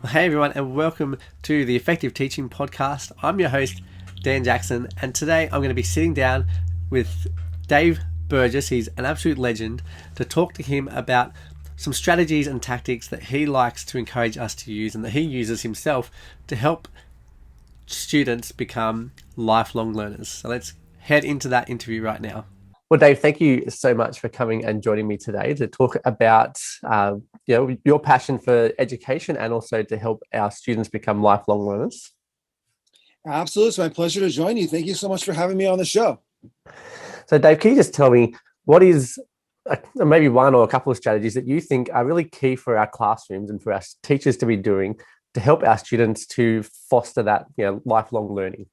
Well, hey everyone, and welcome to the Effective Teaching Podcast. I'm your host, Dan Jackson, and today I'm going to be sitting down with Dave Burgess. He's an absolute legend, to talk to him about some strategies and tactics that he likes to encourage us to use and that he uses himself to help students become lifelong learners. So let's head into that interview right now. Well, Dave, thank you so much for coming and joining me today to talk about your passion for education and also to help our students become lifelong learners. Absolutely. It's my pleasure to join you. Thank you so much for having me on the show. So, Dave, can you just tell me what is maybe one or a couple of strategies that you think are really key for our classrooms and for our teachers to be doing to help our students to foster that lifelong learning?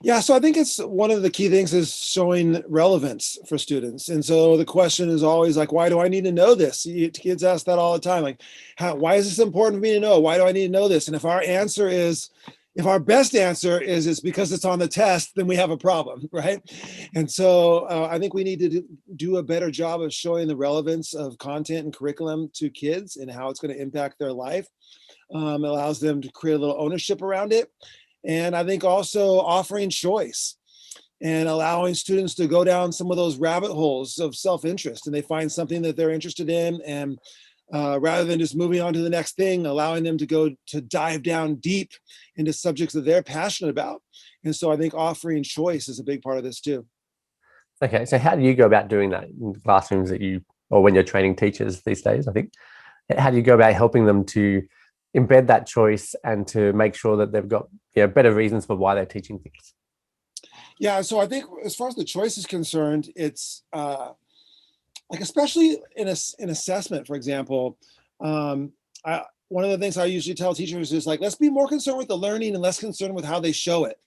Yeah, so I think it's one of the key things is showing relevance for students. And so the question is always like, why do I need to know this? Kids ask that all the time. Like, why is this important for me to know? Why do I need to know this? And if our best answer is it's because it's on the test, then we have a problem, right? And so I think we need to do a better job of showing the relevance of content and curriculum to kids and how it's going to impact their life. It allows them to create a little ownership around it. And I think also offering choice and allowing students to go down some of those rabbit holes of self-interest, and they find something that they're interested in, and rather than just moving on to the next thing, allowing them to go to dive down deep into subjects that they're passionate about. And so I think offering choice is a big part of this too. Okay, so how do you go about doing that in classrooms or when you're training teachers these days? I think, how do you go about helping them to embed that choice and to make sure that they've got better reasons for why they're teaching things? Yeah, so I think as far as the choice is concerned, it's like especially in assessment, for example. One of the things I usually tell teachers is like, let's be more concerned with the learning and less concerned with how they show it.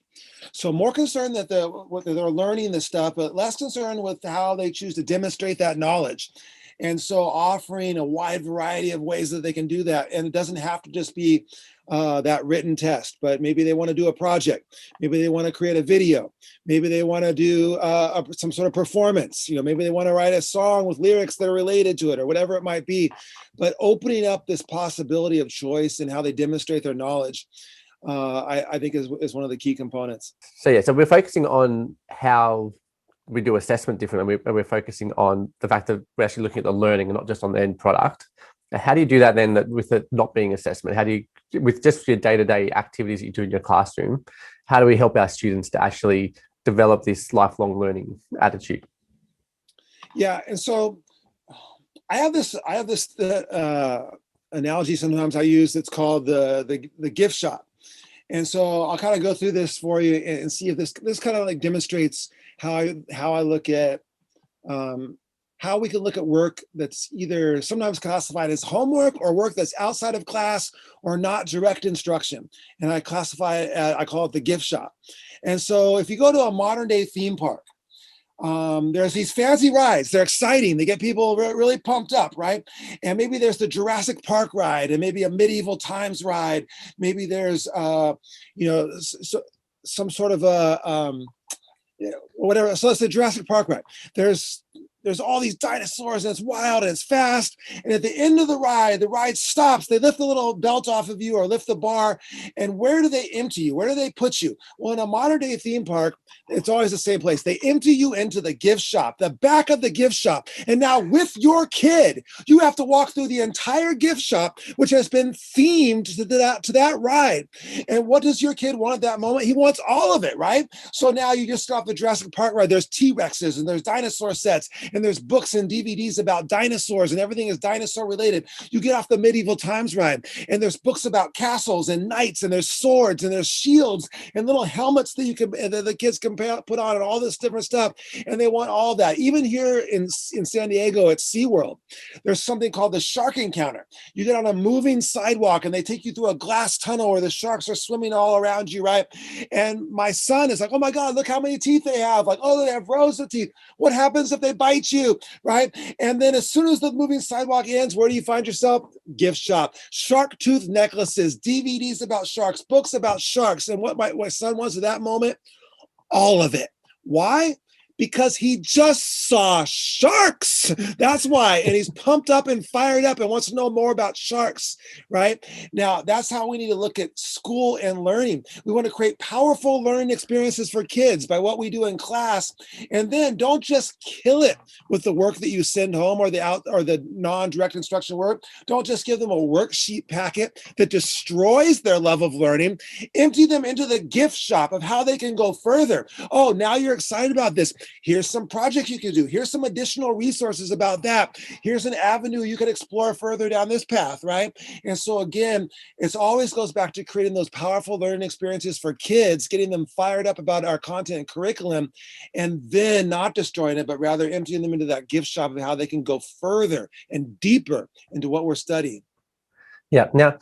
So more concerned that they're learning this stuff, but less concerned with how they choose to demonstrate that knowledge. And so offering a wide variety of ways that they can do that. And it doesn't have to just be that written test, but maybe they want to do a project. Maybe they want to create a video. Maybe they want to do some sort of performance. Maybe they want to write a song with lyrics that are related to it or whatever it might be. But opening up this possibility of choice and how they demonstrate their knowledge, I think is one of the key components. So we're focusing on how we do assessment differently, and we're focusing on the fact that we're actually looking at the learning and not just on the end product. How do you do that then with it not being assessment? How do you, with just your day-to-day activities that you do in your classroom, how do we help our students to actually develop this lifelong learning attitude? Yeah, and so I have this analogy sometimes I use. It's called the gift shop. And so I'll kind of go through this for you and see if this kind of like demonstrates how I look at how we can look at work that's either sometimes classified as homework or work that's outside of class or not direct instruction. And I classify it, I call it the gift shop. And so if you go to a modern day theme park, there's these fancy rides. They're exciting. They get people really pumped up, right? And maybe there's the Jurassic Park ride, and maybe a medieval times ride. Maybe there's, some sort of whatever. So it's the Jurassic Park ride. There's all these dinosaurs, and it's wild and it's fast. And at the end of the ride stops. They lift the little belt off of you or lift the bar. And where do they empty you? Where do they put you? Well, in a modern day theme park, it's always the same place. They empty you into the gift shop, the back of the gift shop. And now with your kid, you have to walk through the entire gift shop, which has been themed to that ride. And what does your kid want at that moment? He wants all of it, right? So now you just stop the Jurassic Park ride. There's T-Rexes and there's dinosaur sets and there's books and DVDs about dinosaurs and everything is dinosaur related. You get off the medieval times ride and there's books about castles and knights and there's swords and there's shields and little helmets that the kids can put on and all this different stuff. And they want all that. Even here in San Diego at SeaWorld, there's something called the shark encounter. You get on a moving sidewalk and they take you through a glass tunnel where the sharks are swimming all around you, right? And my son is like, oh my God, look how many teeth they have. Like, oh, they have rows of teeth. What happens if they bite you, right? And then as soon as the moving sidewalk ends, where do you find yourself? Gift shop. Shark tooth necklaces, DVDs about sharks, books about sharks. And what my son wants at that moment? All of it. Why? Because he just saw sharks. That's why. And he's pumped up and fired up and wants to know more about sharks, right? Now, that's how we need to look at school and learning. We want to create powerful learning experiences for kids by what we do in class. And then don't just kill it with the work that you send home or the non-direct instruction work. Don't just give them a worksheet packet that destroys their love of learning. Empty them into the gift shop of how they can go further. Oh, now you're excited about this. Here's some projects you can do. Here's some additional resources about that. Here's an avenue you can explore further down this path, right? And so again, it always goes back to creating those powerful learning experiences for kids, getting them fired up about our content and curriculum, and then not destroying it, but rather emptying them into that gift shop of how they can go further and deeper into what we're studying. Yeah. Now,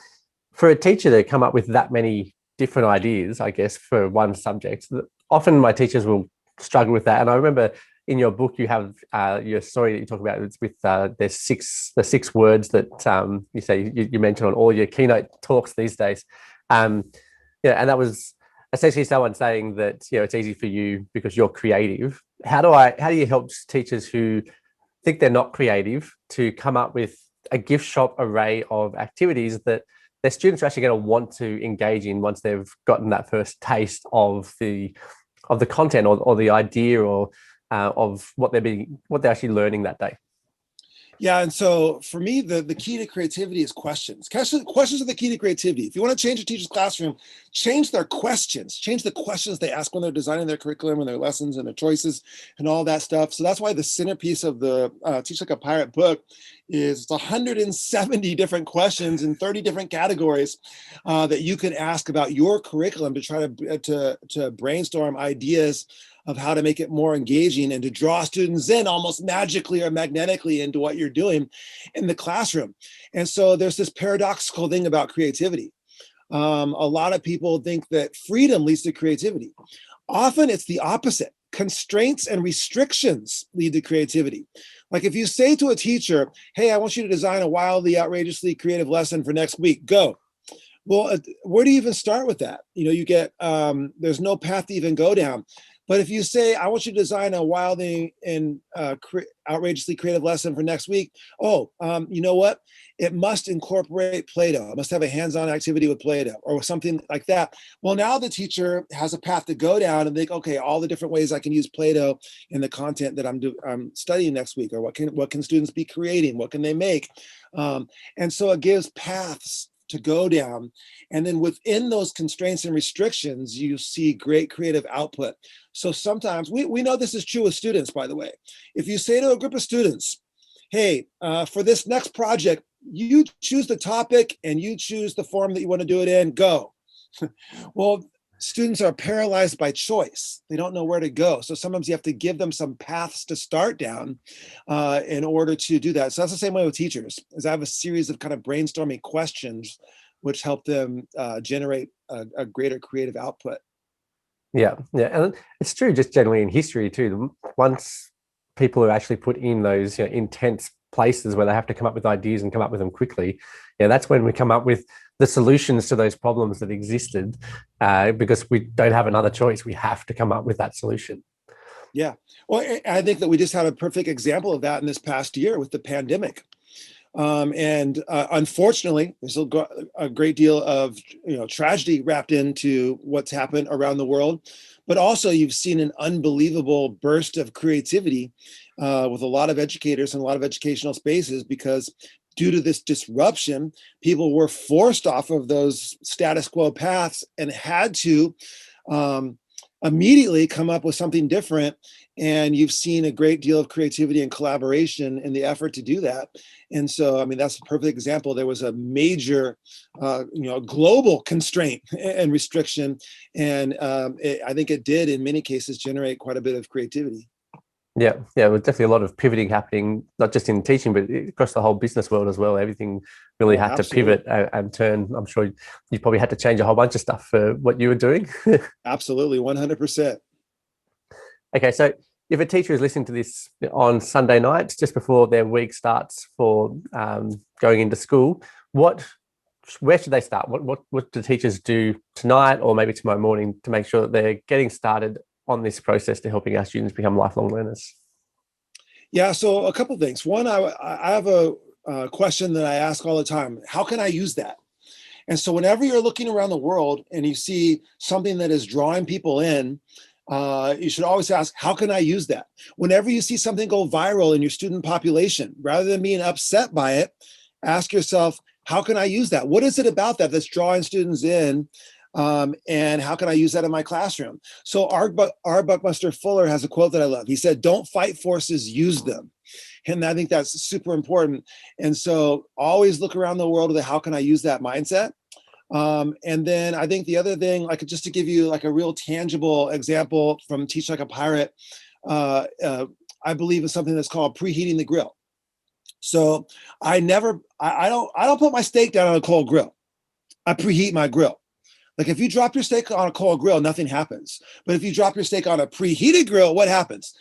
for a teacher to come up with that many different ideas, I guess, for one subject, often my teachers will struggle with that. And I remember in your book, you have your story that you talk about. It's with the six words that you say you mention on all your keynote talks these days. And that was essentially someone saying that it's easy for you because you're creative. How do you help teachers who think they're not creative to come up with a gift shop array of activities that their students are actually going to want to engage in once they've gotten that first taste of the content or the idea or of what they're actually learning that day? Yeah, and so for me, the key to creativity is questions. Questions are the key to creativity. If you want to change a teacher's classroom, change their questions. Change the questions they ask when they're designing their curriculum and their lessons and their choices and all that stuff. So that's why the centerpiece of the Teach Like a Pirate book is 170 different questions in 30 different categories that you can ask about your curriculum to try to brainstorm ideas of how to make it more engaging and to draw students in almost magically or magnetically into what you're doing in the classroom. And so there's this paradoxical thing about creativity. A lot of people think that freedom leads to creativity. Often it's the opposite. Constraints and restrictions lead to creativity. Like if you say to a teacher, hey, I want you to design a wildly, outrageously creative lesson for next week, go. Well, where do you even start with that? You get, there's no path to even go down. But if you say, I want you to design a wildly and outrageously creative lesson for next week, you know what? It must incorporate Play-Doh. It must have a hands-on activity with Play-Doh or something like that. Well, now the teacher has a path to go down and think, okay, all the different ways I can use Play-Doh in the content that I'm studying next week, or what can students be creating? What can they make? And so it gives paths to go down. And then within those constraints and restrictions, you see great creative output. So sometimes we know this is true with students, by the way. If you say to a group of students, hey, for this next project, you choose the topic and you choose the form that you want to do it in, go. Well, students are paralyzed by choice. They don't know where to go. So sometimes you have to give them some paths to start down in order to do that. So that's the same way with teachers, is I have a series of kind of brainstorming questions which help them generate a greater creative output. Yeah. And it's true just generally in history too. Once people are actually put in those intense places where they have to come up with ideas and come up with them quickly, that's when we come up with the solutions to those problems that existed, because we don't have another choice. We have to come up with that solution. Yeah. Well, I think that we just had a perfect example of that in this past year with the pandemic. Unfortunately, there's a great deal of tragedy wrapped into what's happened around the world. But also you've seen an unbelievable burst of creativity with a lot of educators and a lot of educational spaces, because due to this disruption, people were forced off of those status quo paths and had to immediately come up with something different. And you've seen a great deal of creativity and collaboration in the effort to do that. And so, I mean, that's a perfect example. There was a major, global constraint and restriction. And I think it did, in many cases, generate quite a bit of creativity. Yeah, there's definitely a lot of pivoting happening, not just in teaching, but across the whole business world as well. Everything really had to pivot and turn. I'm sure you probably had to change a whole bunch of stuff for what you were doing. Absolutely, 100%. Okay, so if a teacher is listening to this on Sunday nights, just before their week starts for going into school, where should they start? What do teachers do tonight or maybe tomorrow morning to make sure that they're getting started on this process to helping our students become lifelong learners? Yeah, so a couple things. One, I have a question that I ask all the time. How can I use that? And so whenever you're looking around the world and you see something that is drawing people in, you should always ask, how can I use that? Whenever you see something go viral in your student population, rather than being upset by it, ask yourself, how can I use that? What is it about that that's drawing students in? And how can I use that in my classroom? So R. Buckminster Fuller has a quote that I love. He said, don't fight forces, use them. And I think that's super important. And so always look around the world with how can I use that mindset? And then I think the other thing, like just to give you like a real tangible example from Teach Like a Pirate, I believe in something that's called preheating the grill. So I don't put my steak down on a cold grill. I preheat my grill. Like if you drop your steak on a cold grill, nothing happens. But if you drop your steak on a preheated grill, what happens?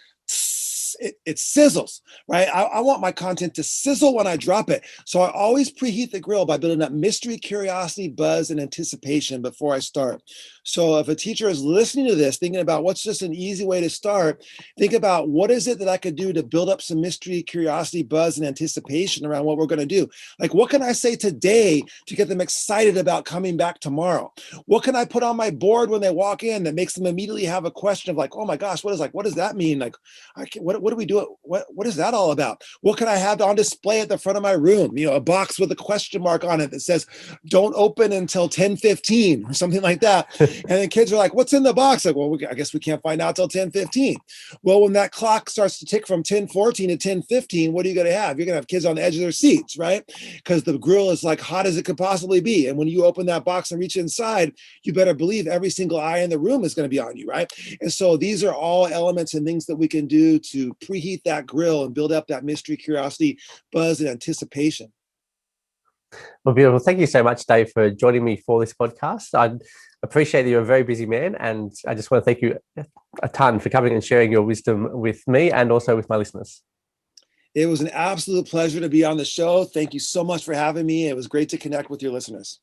It sizzles, right? I want my content to sizzle when I drop it. So I always preheat the grill by building up mystery, curiosity, buzz, and anticipation before I start. So if a teacher is listening to this, thinking about what's just an easy way to start, think about what is it that I could do to build up some mystery, curiosity, buzz, and anticipation around what we're going to do. Like, what can I say today to get them excited about coming back tomorrow? What can I put on my board when they walk in that makes them immediately have a question of like, oh my gosh, what does that mean? Like, what do we do? What is that all about? What can I have on display at the front of my room? You know, a box with a question mark on it that says, don't open until 10:15 or something like that. And then kids are like, what's in the box? Like, well, I guess we can't find out till 10:15. Well, when that clock starts to tick from 10:14 to 10:15, what are you going to have? You're going to have kids on the edge of their seats, right? Because the grill is like hot as it could possibly be. And when you open that box and reach inside, you better believe every single eye in the room is going to be on you, right? And so these are all elements and things that we can do to preheat that grill and build up that mystery, curiosity, buzz, and anticipation. Well, beautiful. Thank you so much, Dave, for joining me for this podcast. I appreciate that you're a very busy man, and I just want to thank you a ton for coming and sharing your wisdom with me and also with my listeners. It was an absolute pleasure to be on the show. Thank you so much for having me. It was great to connect with your listeners.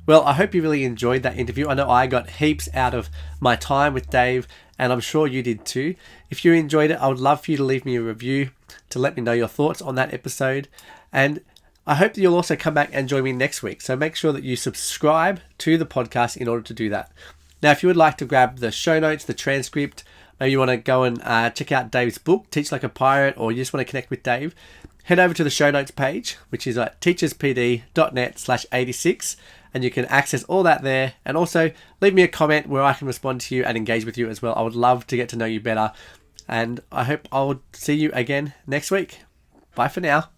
Well, I hope you really enjoyed that interview. I know I got heaps out of my time with Dave, and I'm sure you did too. If you enjoyed it, I would love for you to leave me a review to let me know your thoughts on that episode. And I hope that you'll also come back and join me next week. So make sure that you subscribe to the podcast in order to do that. Now, if you would like to grab the show notes, the transcript, maybe you want to go and check out Dave's book, Teach Like a Pirate, or you just want to connect with Dave, head over to the show notes page, which is at teacherspd.net/86, and you can access all that there. And also leave me a comment where I can respond to you and engage with you as well. I would love to get to know you better. And I hope I'll see you again next week. Bye for now.